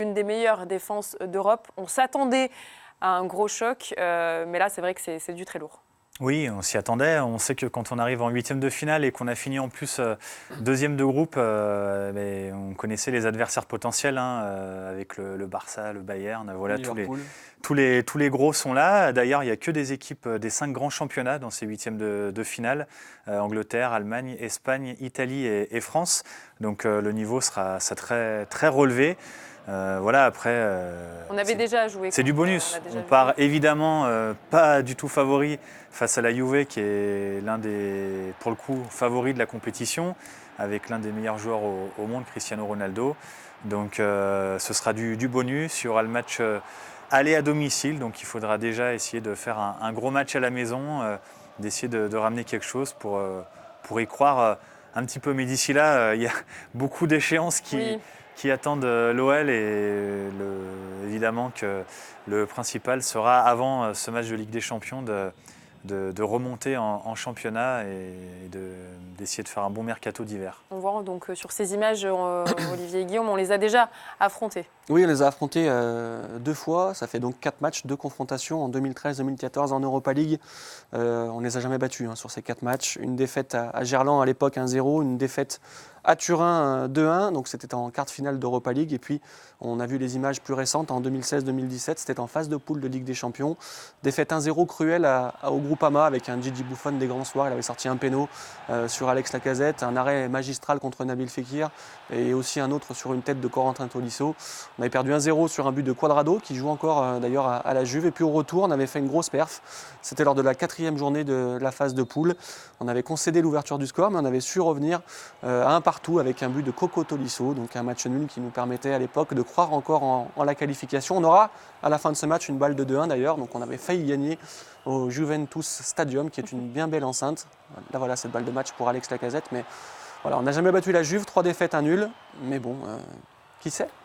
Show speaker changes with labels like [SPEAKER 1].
[SPEAKER 1] Une des meilleures défenses d'Europe. On s'attendait à un gros choc, mais là, c'est vrai que c'est du très lourd.
[SPEAKER 2] Oui, on s'y attendait. On sait que quand on arrive en huitième de finale et qu'on a fini en plus deuxième de groupe, on connaissait les adversaires potentiels avec le Barça, le Bayern. Voilà, tous les gros sont là. D'ailleurs, il n'y a que des équipes des 5 grands championnats dans ces huitièmes de finale. Angleterre, Allemagne, Espagne, Italie et France. Donc le niveau sera très, très relevé. Voilà, après,
[SPEAKER 1] on avait déjà joué.
[SPEAKER 2] C'est du bonus. On part évidemment pas du tout favori face à la Juve, qui est l'un des, pour le coup, favoris de la compétition, avec l'un des meilleurs joueurs au monde, Cristiano Ronaldo. Donc ce sera du bonus. Il y aura le match aller à domicile, donc il faudra déjà essayer de faire un gros match à la maison, d'essayer de ramener quelque chose pour y croire un petit peu. Mais d'ici là, il y a beaucoup d'échéances qui attendent l'OL et évidemment que le principal sera, avant ce match de Ligue des Champions, de remonter en championnat et d'essayer de faire un bon mercato d'hiver.
[SPEAKER 1] On voit donc sur ces images, Olivier et Guillaume, on les a déjà affrontés.
[SPEAKER 3] Oui, on les a affrontés 2 fois. Ça fait donc 4 matchs, 2 confrontations en 2013-2014 en Europa League. On ne les a jamais battus sur ces 4 matchs. Une défaite à Gerland à l'époque 1-0, une défaite à Turin 2-1, donc c'était en quart de finale d'Europa League. Et puis on a vu les images plus récentes en 2016-2017, c'était en phase de poule de Ligue des Champions. Défaite 1-0 cruelle au Groupama avec un Gigi Buffon des grands soirs. Il avait sorti un péno sur Alex Lacazette, un arrêt magistral contre Nabil Fekir et aussi un autre sur une tête de Corentin Tolisso. On avait perdu 1-0 sur un but de Cuadrado qui joue encore d'ailleurs à la Juve. Et puis au retour, on avait fait une grosse perf. C'était lors de la 4e journée de la phase de poule. On avait concédé l'ouverture du score, mais on avait su revenir à 1 partout avec un but de Coco Tolisso. Donc un match nul qui nous permettait à l'époque de croire encore en la qualification. On aura à la fin de ce match une balle de 2-1 d'ailleurs. Donc on avait failli gagner au Juventus Stadium, qui est une bien belle enceinte. Là voilà cette balle de match pour Alex Lacazette. Mais voilà, on n'a jamais battu la Juve, 3 défaites, 1 nul. Mais bon, qui sait ?